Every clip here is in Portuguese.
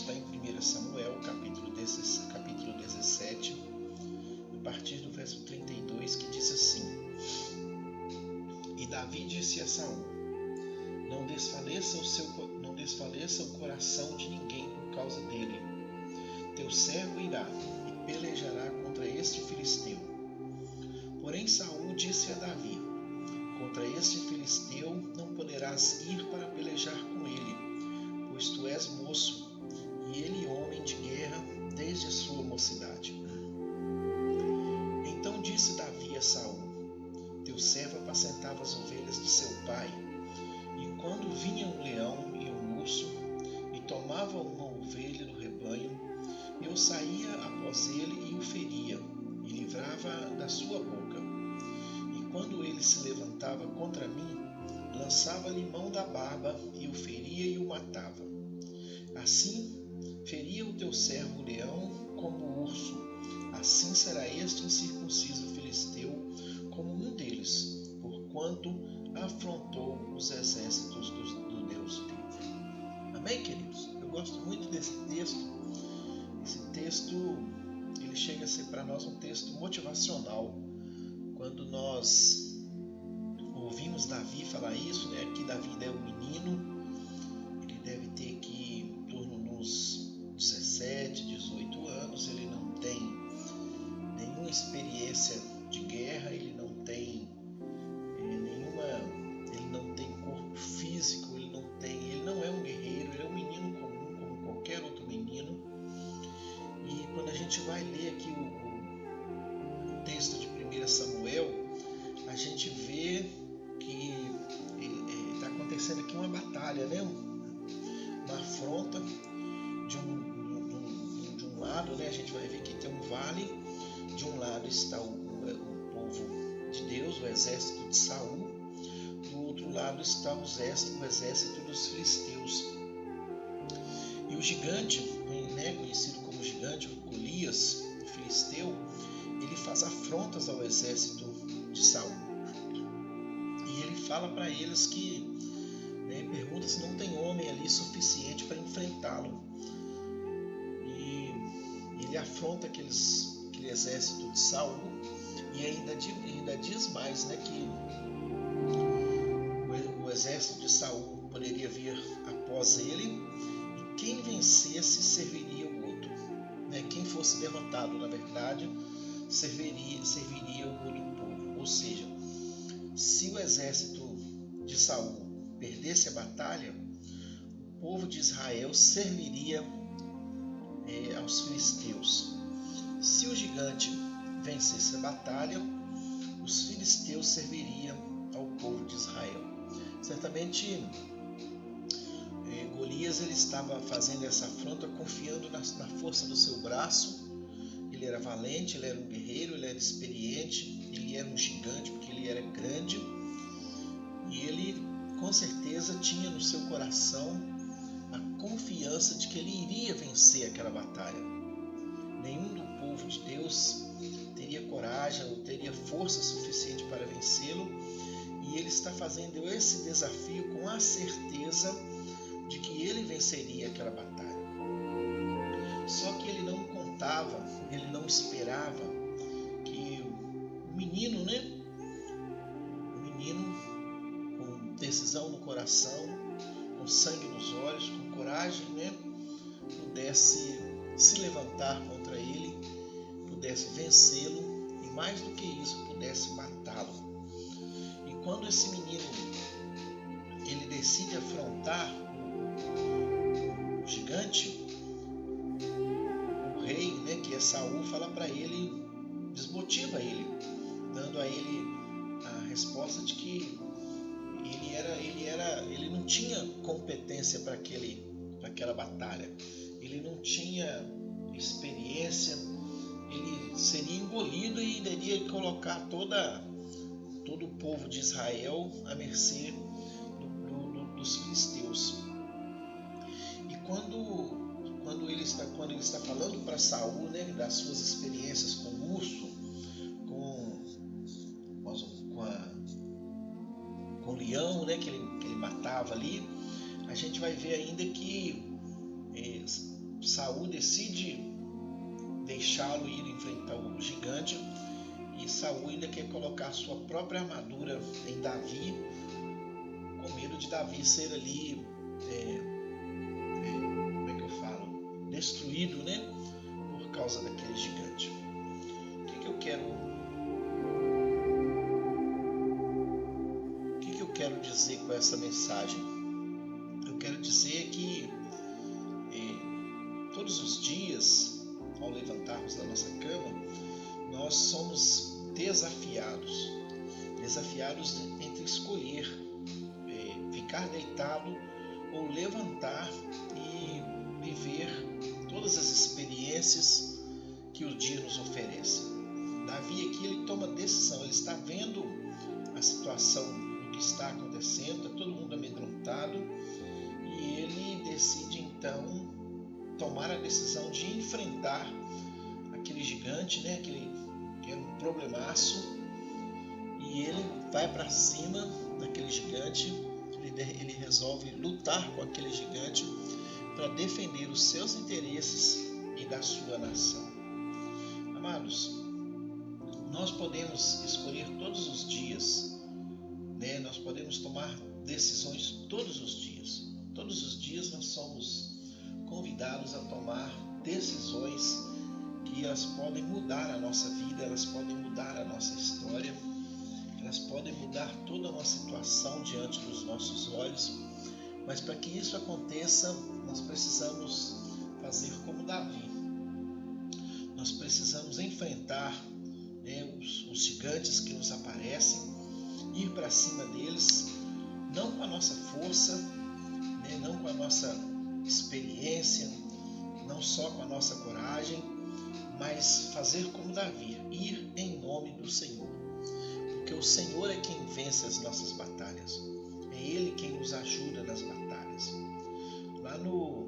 está em 1 Samuel, capítulo 17, a partir do verso 32, que diz assim: E Davi disse a Saul: Não desfaleça o coração de ninguém por causa dele. Teu servo irá e pelejará contra este filisteu. Porém Saul disse a Davi: Contra este filisteu não poderás ir para pelejar com ele, pois tu és moço, e ele homem de guerra desde a sua mocidade. Então disse Davi a Saul: Teu servo apacentava as ovelhas de seu pai, e quando vinha um leão e um urso, e tomava uma ovelha do rebanho, eu saía após ele e o feria, e livrava da sua boca. E quando ele se levantava contra mim, lançava-lhe mão da barba, e o feria e o matava. Assim feria o teu servo o leão como o urso, assim será este incircunciso filisteu como um deles, porquanto afrontou os exércitos do Deus vivo. Amém, queridos? Eu gosto muito desse texto. Esse texto, ele chega a ser para nós um texto motivacional. Quando nós ouvimos Davi falar isso, né, que Davi é um menino, ele deve ter que em torno dos 17, 18 anos, ele não tem nenhuma experiência de guerra, ele não tem corpo físico, ele não é um guerreiro, ele é um menino comum, como qualquer outro menino. E quando a gente vai ler aqui o texto de 1 Samuel, a gente vê que está acontecendo aqui uma batalha, né? Uma afronta de um lado, né? A gente vai ver que tem um vale. De um lado está o povo de Deus, o exército de Saul. Do outro lado está o exército dos filisteus. E o gigante, né, conhecido como gigante, Golias, o filisteu, ele faz afrontas ao exército de Saul. E ele fala para eles que, né, pergunta se não tem homem ali suficiente para enfrentá-lo. E ele afronta aquele exército de Saul e ainda diz mais, né, que o exército de Saul poderia vir após ele, e quem vencesse serviria o outro, né? Quem fosse derrotado, na verdade, serviria o outro povo. Ou seja, se o exército de Saul perdesse a batalha, o povo de Israel serviria aos filisteus. Se o gigante vencesse a batalha, os filisteus serviriam ao povo de Israel. Certamente Golias ele estava fazendo essa afronta confiando na força do seu braço. Ele era valente, ele era um guerreiro, ele era experiente, ele era um gigante porque ele era grande, e ele com certeza tinha no seu coração a confiança de que ele iria vencer aquela batalha. Nenhum do povo de Deus teria coragem ou teria força suficiente para vencê-lo, e ele está fazendo esse desafio com a certeza de que ele venceria aquela batalha. Só que ele não contava, ele não esperava que o menino, né? O menino com decisão no coração, com sangue nos olhos, com coragem, né, pudesse se levantar contra ele, pudesse vencê-lo e, mais do que isso, pudesse matá-lo. E quando esse menino ele decide afrontar o gigante, o rei, né, que é Saul, fala para ele, desmotiva ele, dando a ele a resposta de que ele não tinha competência para aquela batalha, ele não tinha experiência, ele seria engolido e iria colocar todo o povo de Israel à mercê dos filisteus. E quando ele está falando para Saul, né, das suas experiências com o urso, com o leão, né, que ele matava ali, a gente vai ver ainda que Saul decide deixá-lo ir enfrentar o gigante, e Saul ainda quer colocar sua própria armadura em Davi, com medo de Davi ser ali, como é que eu falo? Destruído, né? Por causa daquele gigante. O que eu quero dizer com essa mensagem? Eu quero dizer que todos os dias, ao levantarmos da nossa cama, nós somos desafiados entre escolher ficar deitado ou levantar e viver todas as experiências que o dia nos oferece. Davi aqui, ele toma decisão, ele está vendo a situação do que está acontecendo, está todo mundo amedrontado, e ele decide então tomar a decisão de enfrentar aquele gigante, né, aquele que era um problemaço, e ele vai para cima daquele gigante. Ele resolve lutar com aquele gigante para defender os seus interesses e da sua nação. Amados, nós podemos escolher todos os dias, né? Nós podemos tomar decisões todos os dias. Todos os dias nós somos convidados a tomar decisões que elas podem mudar a nossa vida, elas podem mudar a nossa história, elas podem mudar toda a nossa situação diante dos nossos olhos. Mas para que isso aconteça, nós precisamos fazer como Davi. Nós precisamos enfrentar, né, os gigantes que nos aparecem, ir para cima deles, não com a nossa força, né, não com a nossa experiência, não só com a nossa coragem, mas fazer como Davi, ir em nome do Senhor. Porque o Senhor é quem vence as nossas batalhas. É Ele quem nos ajuda nas batalhas. Lá no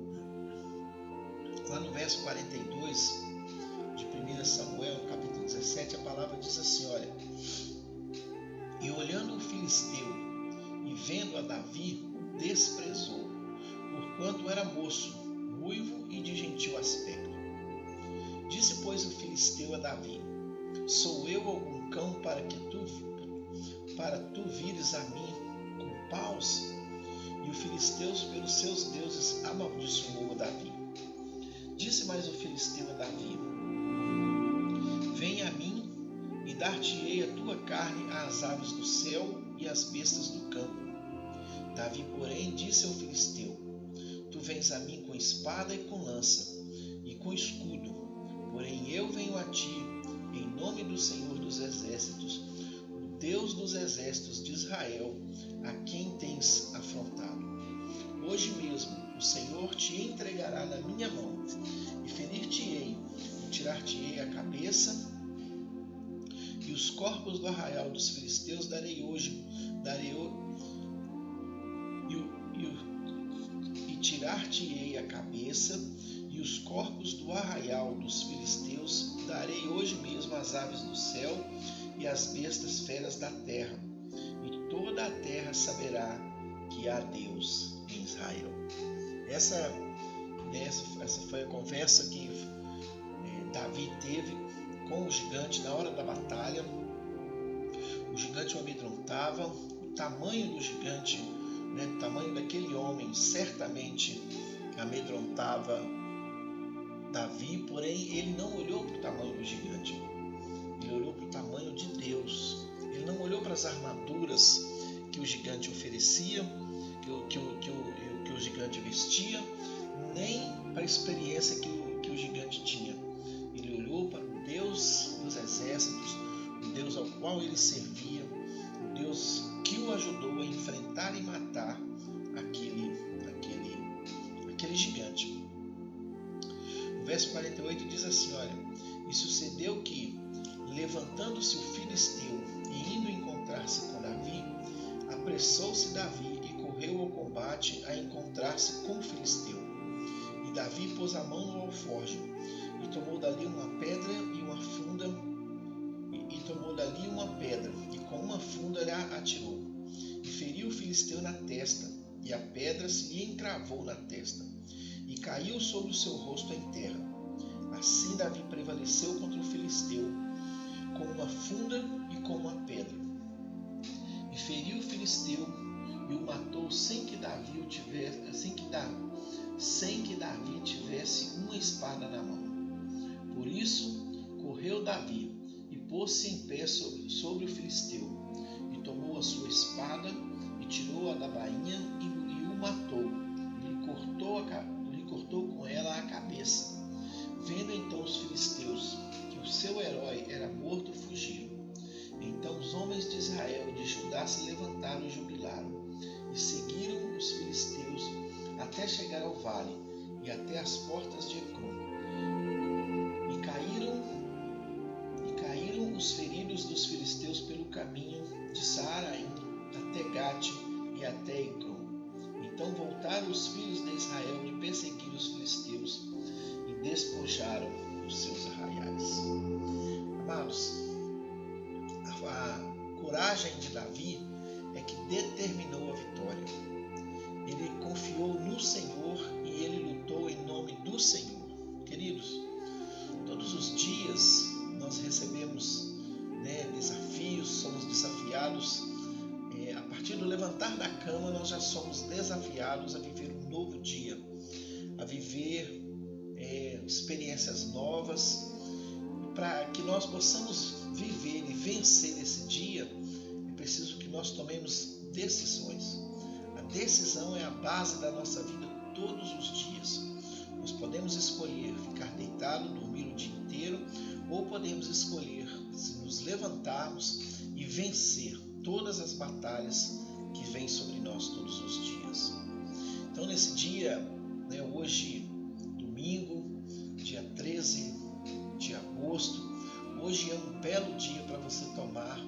verso 42 de 1 Samuel, capítulo 17, a palavra diz assim, olha: E olhando o filisteu e vendo a Davi, o desprezou, porquanto era moço, ruivo e de gentil aspecto. Disse, pois, o filisteu a Davi: Sou eu algum cão para tu vires a mim com paus? E o filisteu pelos seus deuses amaldiçoou Davi. Disse mais o filisteu a Davi: Vem a mim e dar-te-ei a tua carne às aves do céu e às bestas do campo. Davi, porém, disse ao filisteu: Tu vens a mim com espada e com lança e com escudo, porém eu venho a ti em nome do Senhor dos exércitos, o Deus dos exércitos de Israel, a quem tens afrontado. Hoje mesmo o Senhor te entregará na minha mão, e ferir-te-ei, e tirar-te-ei a cabeça, e os corpos do arraial dos filisteus tirar-te-ei a cabeça, e os corpos do arraial dos filisteus darei hoje mesmo às aves do céu e às bestas feras da terra, e toda a terra saberá que há Deus em Israel. Essa foi a conversa que Davi teve com o gigante na hora da batalha. O gigante o amedrontava, o tamanho do gigante, né, o tamanho daquele homem certamente amedrontava Davi, porém ele não olhou para o tamanho do gigante, ele olhou para o tamanho de Deus. Ele não olhou para as armaduras que o gigante oferecia, que o gigante vestia, nem para a experiência que o gigante tinha. Ele olhou para o Deus dos exércitos, o Deus ao qual ele servia, o Deus que o ajudou a enfrentar e matar aquele gigante. O verso 48 diz assim, olha: E sucedeu que, levantando-se o filisteu e indo encontrar-se com Davi, apressou-se Davi e correu ao combate a encontrar-se com o filisteu. E Davi pôs a mão no alforje, e tomou dali uma pedra e uma funda, e com uma funda lhe atirou, e feriu o filisteu na testa, e a pedra se lhe encravou na testa. e caiu sobre o seu rosto em terra. Assim Davi prevaleceu contra o filisteu com uma funda e com uma pedra, e feriu o filisteu e o matou sem que Davi tivesse uma espada na mão. Por isso correu Davi e pôs-se em pé sobre o filisteu, e tomou a sua espada e tirou-a da bainha e o matou. Lhe cortou com ela a cabeça. Vendo então os filisteus que o seu herói era morto, fugiram. Então os homens de Israel e de Judá se levantaram e jubilaram, e seguiram os filisteus até chegar ao vale e até as portas de Ecrom. E caíram os feridos dos filisteus pelo caminho de Saaraim até Gate e até Ecrom. Então voltaram os filhos de Israel de perseguir os filisteus e despojaram os seus arraiais. Amados, a coragem de Davi é que determinou a vitória. Ele confiou no Senhor e ele lutou em nome do Senhor. Queridos, todos os dias nós recebemos desafios, somos desafiados. A partir do levantar da cama, nós já somos desafiados a viver um novo dia, a viver experiências novas. Para que nós possamos viver e vencer esse dia, é preciso que nós tomemos decisões. A decisão é a base da nossa vida todos os dias. Nós podemos escolher ficar deitado, dormir o dia inteiro, ou podemos escolher nos levantarmos e vencer todas as batalhas que vêm sobre nós todos os dias. Então, nesse dia, hoje, domingo, dia 13 de agosto, hoje é um belo dia para você tomar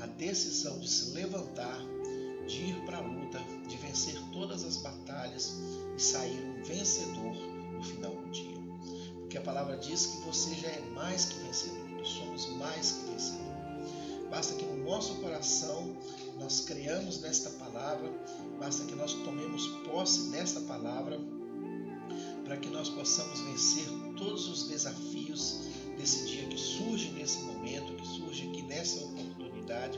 a decisão de se levantar, de ir para a luta, de vencer todas as batalhas e sair um vencedor no final do dia. Porque a palavra diz que você já é mais que vencedor, nós somos mais que vencedor. Basta que no nosso coração nós creamos nesta palavra, basta que nós tomemos posse desta palavra, para que nós possamos vencer todos os desafios desse dia que surge nesse momento, que surge aqui nessa oportunidade,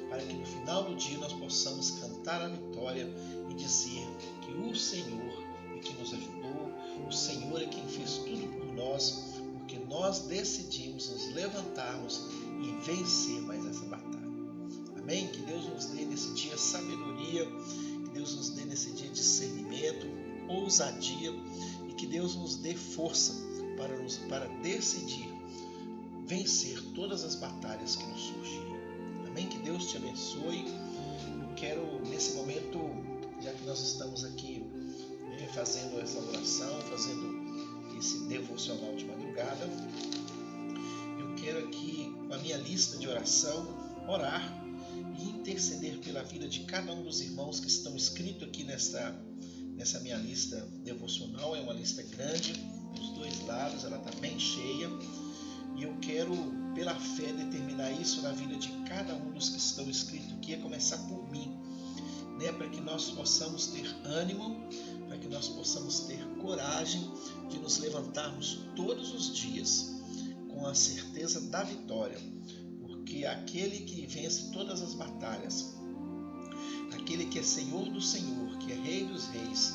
para que no final do dia nós possamos cantar a vitória e dizer que o Senhor é que nos ajudou, o Senhor é quem fez tudo por nós, porque nós decidimos nos levantarmos e vencer mais essa batalha. Amém? Que Deus nos dê nesse dia sabedoria, que Deus nos dê nesse dia discernimento, ousadia, e que Deus nos dê força para decidir vencer todas as batalhas que nos surgirem. Amém? Que Deus te abençoe. Eu quero, nesse momento, já que nós estamos aqui fazendo essa oração, fazendo esse devocional de madrugada, eu quero aqui, com a minha lista de oração, orar e interceder pela vida de cada um dos irmãos que estão inscritos aqui nessa minha lista devocional. É uma lista grande, dos dois lados, ela está bem cheia, e eu quero, pela fé, determinar isso na vida de cada um dos que estão inscritos aqui, a começar por mim, para que nós possamos ter ânimo, para que nós possamos ter coragem de nos levantarmos todos os dias com a certeza da vitória, porque aquele que vence todas as batalhas, aquele que é Senhor do Senhor, que é Rei dos Reis,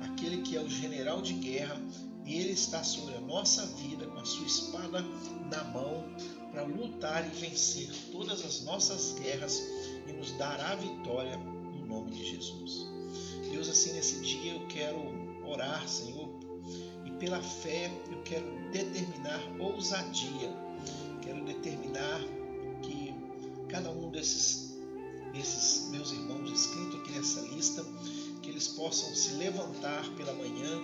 aquele que é o general de guerra, ele está sobre a nossa vida com a sua espada na mão para lutar e vencer todas as nossas guerras e nos dar a vitória no nome de Jesus. Deus, assim, nesse dia eu quero orar, Senhor, e pela fé eu quero determinar ousadia, quero determinar que cada um desses meus irmãos inscritos aqui nessa lista, que eles possam se levantar pela manhã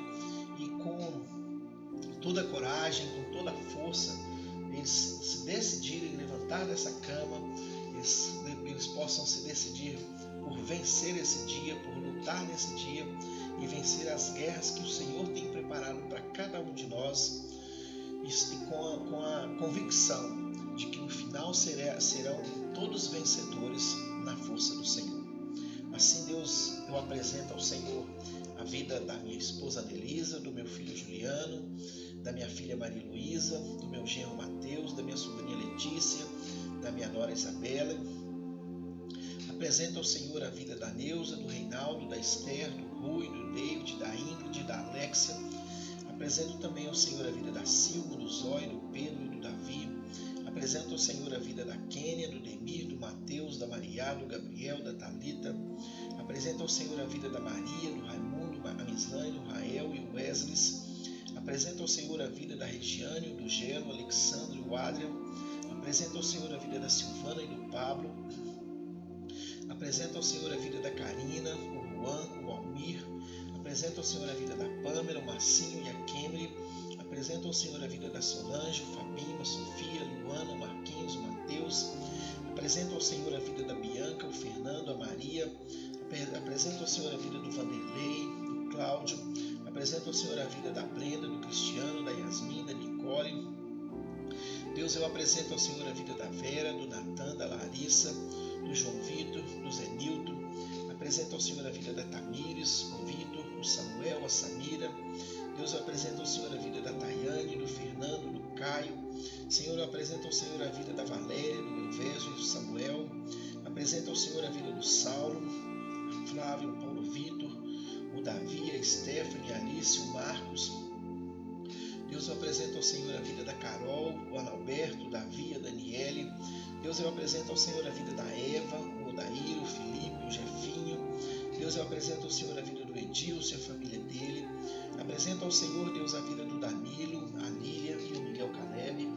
e com toda a coragem, com toda a força, eles se decidirem levantar dessa cama, eles possam se decidir por vencer esse dia, por lutar nesse dia e vencer as guerras que o Senhor tem preparado para cada um de nós, e com a convicção de que no final serão todos vencedores na força do Senhor. Assim, Deus, eu apresento ao Senhor a vida da minha esposa Adelisa, do meu filho Juliano, da minha filha Maria Luísa, do meu genro Mateus, da minha sobrinha Letícia, da minha nora Isabela. Apresento ao Senhor a vida da Neuza, do Reinaldo, da Esther, do Rui, do David, da Ingrid, da Alexia. Apresento também ao Senhor a vida da Silva, do Zóio, do Pedro e do Davi. Apresento ao Senhor a vida da Kênia, do Demir, do Mateus, da Maria, do Gabriel, da Thalita. Apresento ao Senhor a vida da Maria, do Raimundo, a Mislane, do Rael e o Wesley. Apresento ao Senhor a vida da Regiane, do Gelo, o Alexandre e o Adrian. Apresento ao Senhor a vida da Silvana e do Pablo. Apresento ao Senhor a vida da Karina, o Juan, o Almir. Apresento ao Senhor a vida da Pâmela, o Marcinho e a Kemry. Apresento ao Senhor a vida da Solange, o Fabinho, a Sofia, a Luana, o Marquinhos, o Mateus. Apresento ao Senhor a vida da Bianca, o Fernando, a Maria. Apresento ao Senhor a vida do Vanderlei, do Cláudio. Apresento ao Senhor a vida da Brenda, do Cristiano, da Yasmin, da Nicole. Deus, eu apresento ao Senhor a vida da Vera, do Natan, da Larissa, do João Vitor, do Zenilton. Apresento ao Senhor a vida da Tamires, o Vitor, o Samuel, a Samira. Deus, eu apresento ao Senhor a vida da Tayane, do Fernando, do Caio. Senhor, eu apresento ao Senhor a vida da Valéria, do Elvésio e do Samuel. Apresento ao Senhor a vida do Saulo, a Flávio, o Paulo Vitor, o Davi, a Stephanie, a Alice, o Marcos. Deus, eu apresento ao Senhor a vida da Carol, o Analberto, o Davi, a Daniele. Deus, eu apresento ao Senhor a vida da Eva, o Odair, o Felipe, o Jefinho. Deus, eu apresento ao Senhor a vida do Edilson e a família dele. Apresento ao Senhor, Deus, a vida do Danilo, a Lília e o Miguel Caleb.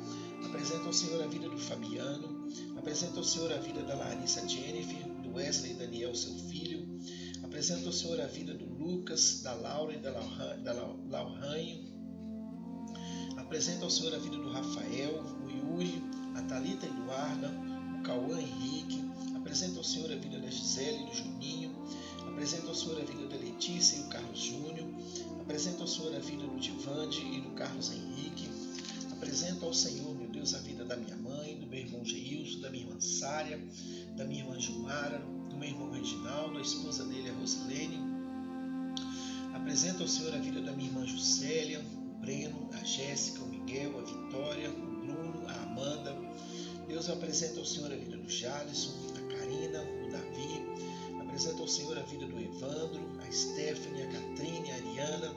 Apresento ao Senhor a vida do Fabiano. Apresento ao Senhor a vida da Larissa Jennifer, do Wesley Daniel, seu filho. Apresento ao Senhor a vida do Lucas, da Laura e da Laurane. Apresento ao Senhor a vida do Rafael, o Yuri, a Thalita Eduarda, o Cauã Henrique. Apresento ao Senhor a vida da Gisele e do Juninho. Apresento ao Senhor a vida da Letícia e do Carlos Júnior. Apresento ao Senhor a vida do Divande e do Carlos Henrique. Apresento ao Senhor, meu Deus, a vida da minha mãe, do meu irmão Geilson, da minha irmã Sária, da minha irmã Gilmara, do meu irmão Reginaldo, a esposa dele, a Rosilene. Apresento ao Senhor a vida da minha irmã Juscelia, o Breno, a Jéssica, o Miguel, a Vitória, o Bruno, a Amanda. Deus, eu apresento ao Senhor a vida do Jalisson, a Karina, o Davi. Apresento ao Senhor a vida do Evandro, a Stephanie, a Catrine, a Ariana.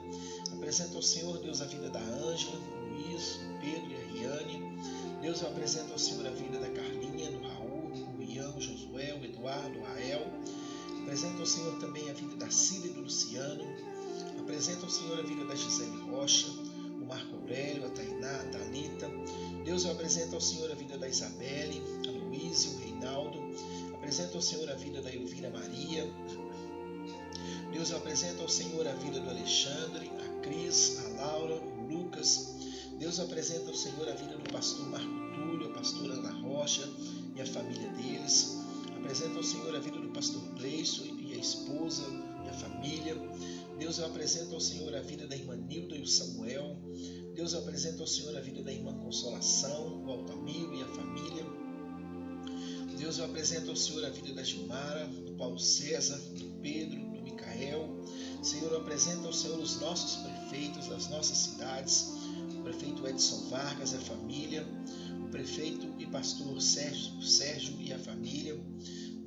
Apresento ao Senhor, Deus, a vida da Ângela, o Luiz, o Pedro e a Riane. Deus, eu apresento ao Senhor a vida da Carlinha, do Raul, o Ian, o Josué, o Eduardo, o Rael. Apresento ao Senhor também a vida da Cília e do Luciano. Apresento ao Senhor a vida da Gisele Rocha, o Marco Aurélio, a Tainá, a Thalita. Deus, eu apresento ao Senhor a vida da Isabelle, a Luísa e o Reinaldo. Apresento ao Senhor a vida da Elvira Maria. Deus, eu apresento ao Senhor a vida do Alexandre, a Cris, a Laura, o Lucas. Deus, eu apresento ao Senhor a vida do pastor Marco Túlio, a pastora Ana Rocha e a família deles. Apresento ao Senhor a vida do pastor Gleison e a esposa e a família. Deus, eu apresento ao Senhor a vida da irmã Nilda e o Samuel. Deus, eu apresento ao Senhor a vida da irmã Consolação, o Altamiro e a família. Deus, eu apresento ao Senhor a vida da Gilmara, do Paulo César, do Pedro, do Micael. Senhor, eu apresento ao Senhor os nossos prefeitos das nossas cidades, o prefeito Edson Vargas e a família, o prefeito e pastor Sérgio e a família.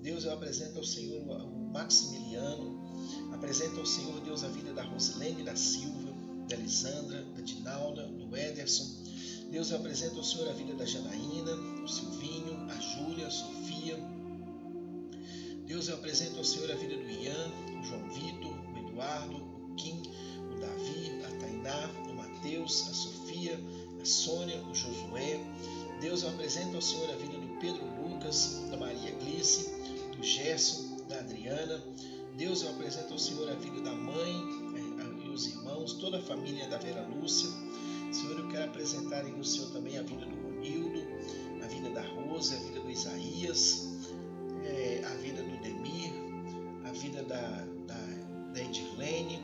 Deus, eu apresento ao Senhor o Maximiliano. Apresento ao Senhor, Deus, a vida da Rosilene da Silva, da Elisandra, da Dinalda, do Ederson. Deus, eu apresento ao Senhor a vida da Janaína, do Silvinho, a Júlia, a Sofia. Deus, eu apresento ao Senhor a vida do Ian, o João Vitor, o Eduardo, o Kim, o Davi, a Tainá, o Mateus, a Sofia, a Sônia, o Josué. Deus, eu apresento ao Senhor a vida do Pedro Lucas, da Maria Glice, do Gerson, da Adriana. Deus, eu apresento ao Senhor a vida da mãe e os irmãos, toda a família da Vera Lúcia. Senhor, eu quero apresentar ao Senhor também a vida do Ronildo, a vida da Rosa, a vida do Isaías, a vida do Demir, a vida da Edirlene.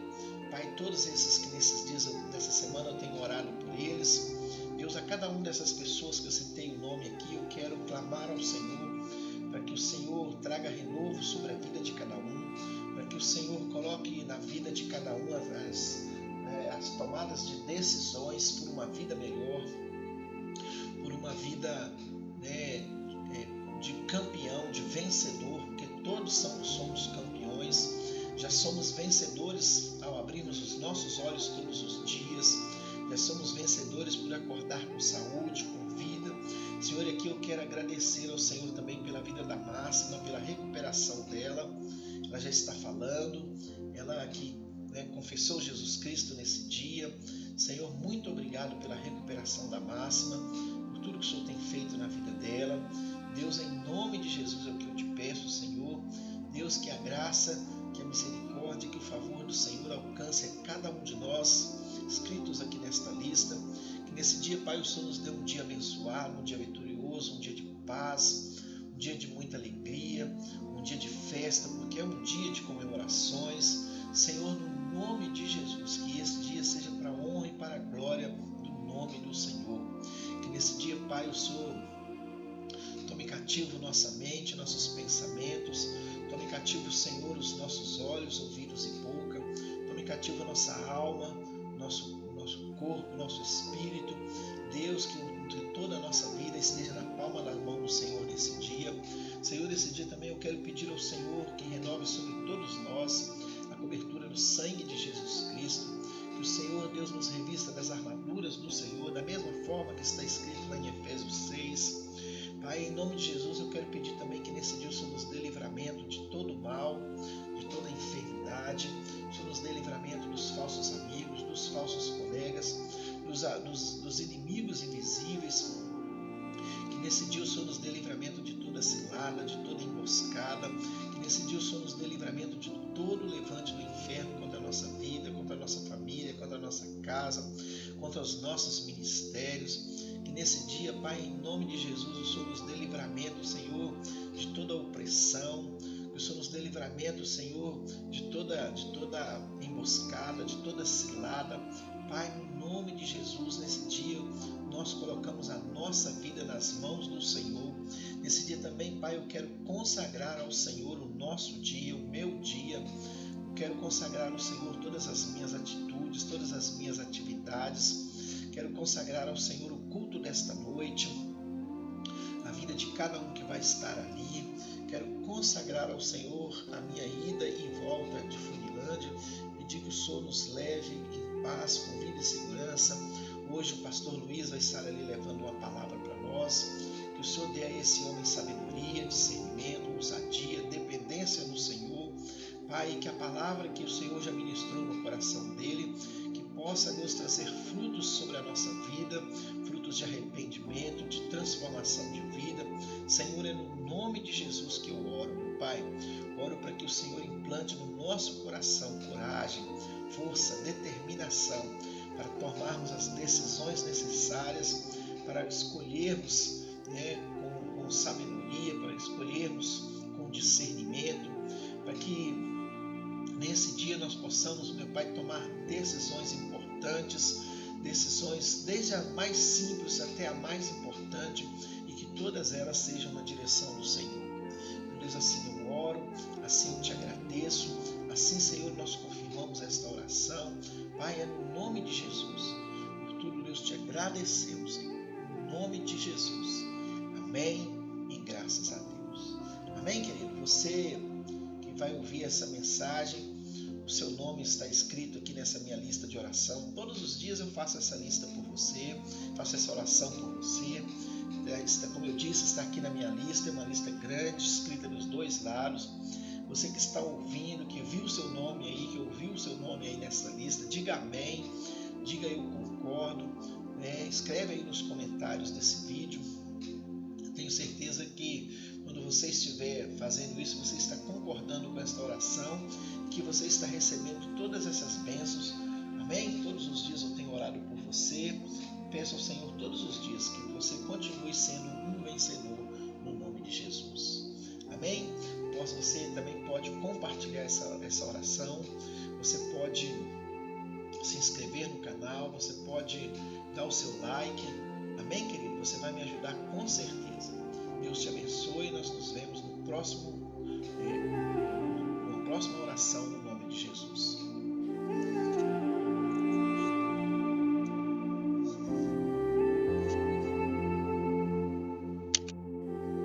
Pai, todos esses que nesses dias, nessa semana eu tenho orado por eles. Deus, a cada uma dessas pessoas que eu citei o nome aqui, eu quero clamar ao Senhor para que o Senhor traga renovo sobre a vida de cada um, para que o Senhor coloque na vida de cada um as tomadas de decisões por uma vida melhor, por uma vida, né, de campeão, de vencedor, porque todos somos campeões, já somos vencedores ao abrirmos os nossos olhos todos os dias, já somos vencedores por acordar com saúde, com vida. Senhor, aqui eu quero agradecer ao Senhor também pela vida da Máxima, pela recuperação dela. Ela já está falando, ela que, né, confessou Jesus Cristo nesse dia. Senhor, muito obrigado pela recuperação da Máxima, por tudo que o Senhor tem feito na vida dela. Deus, em nome de Jesus é o que eu te peço, Senhor. Deus, que a graça, que a misericórdia, que o favor do Senhor alcance a cada um de nós, inscritos aqui nesta lista. Que nesse dia, Pai, o Senhor nos dê um dia abençoado, um dia vitorioso, um dia de paz, um dia de muita alegria, um dia de festa, porque é um dia de comemorações. Senhor, no nome de Jesus, que esse dia seja para a honra e para a glória do nome do Senhor. Que nesse dia, Pai, o Senhor tome cativo nossa mente, nossos pensamentos, tome cativo, Senhor, os nossos olhos, ouvidos e boca, tome cativo a nossa alma, nosso corpo, nosso espírito. Deus, que toda a nossa vida esteja na palma da mão do Senhor nesse dia. Senhor, nesse dia também eu quero pedir ao Senhor que renove sobre todos nós a cobertura do sangue de Jesus Cristo, que o Senhor, Deus, nos revista das armaduras do Senhor, da mesma forma que está escrito lá em Efésios 6. Pai, em nome de Jesus, eu quero pedir também que nesse dia o Senhor nos dê livramento de todo mal, de toda enfermidade, o Senhor nos dê livramento dos falsos amigos, dos falsos colegas, dos inimigos invisíveis. Que nesse dia o Senhor nos dê livramento de toda cilada, de toda emboscada. Que nesse dia o Senhor nos dê livramento de todo levante do inferno contra a nossa vida, contra a nossa família, contra a nossa casa, contra os nossos ministérios. Que nesse dia, Pai, em nome de Jesus, o Senhor nos dê livramento, Senhor, de toda opressão. Que o Senhor nos dê livramento, Senhor, de toda emboscada, de toda cilada. Pai, em nome de Jesus, nesse dia nós colocamos a nossa vida nas mãos do Senhor. Nesse dia também, Pai, eu quero consagrar ao Senhor o nosso dia, o meu dia. Eu quero consagrar ao Senhor todas as minhas atitudes, todas as minhas atividades. Quero consagrar ao Senhor o culto desta noite, a vida de cada um que vai estar ali. Quero consagrar ao Senhor a minha ida e volta de Funilândia, pedir que o Senhor nos leve em paz, com vida e segurança. Hoje o pastor Luiz vai estar ali levando uma palavra para nós. Que o Senhor dê a esse homem sabedoria, discernimento, ousadia, dependência no Senhor. Pai, que a palavra que o Senhor já ministrou no coração dele, possa, Deus, trazer frutos sobre a nossa vida, frutos de arrependimento, de transformação de vida. Senhor, é no nome de Jesus que eu oro, meu Pai. Oro para que o Senhor implante no nosso coração coragem, força, determinação, para tomarmos as decisões necessárias, para escolhermos, né, com sabedoria, para escolhermos com discernimento, para que nesse dia nós possamos, meu Pai, tomar decisões importantes, decisões desde a mais simples até a mais importante, e que todas elas sejam na direção do Senhor. Por Deus, assim eu oro, assim eu te agradeço, assim, Senhor, nós confirmamos esta oração. Pai, é no nome de Jesus. Por tudo, Deus, te agradecemos, Senhor, no nome de Jesus. Amém e graças a Deus. Amém, querido? Você que vai ouvir essa mensagem, o seu nome está escrito aqui nessa minha lista de oração. Todos os dias eu faço essa lista por você, faço essa oração por você. Como eu disse, está aqui na minha lista, é uma lista grande, escrita dos dois lados. Você que está ouvindo, que viu o seu nome aí, que ouviu o seu nome aí nessa lista, diga amém, diga eu concordo, né? Escreve aí nos comentários desse vídeo. Eu tenho certeza que quando você estiver fazendo isso, você está concordando com esta oração, que você está recebendo todas essas bênçãos. Amém? Todos os dias eu tenho orado por você. Peço ao Senhor todos os dias que você continue sendo um vencedor no nome de Jesus. Amém? Você também pode compartilhar essa oração. Você pode se inscrever no canal. Você pode dar o seu like. Amém, querido? Você vai me ajudar com certeza. Deus te abençoe. Nós nos vemos no próximo próxima oração no nome de Jesus.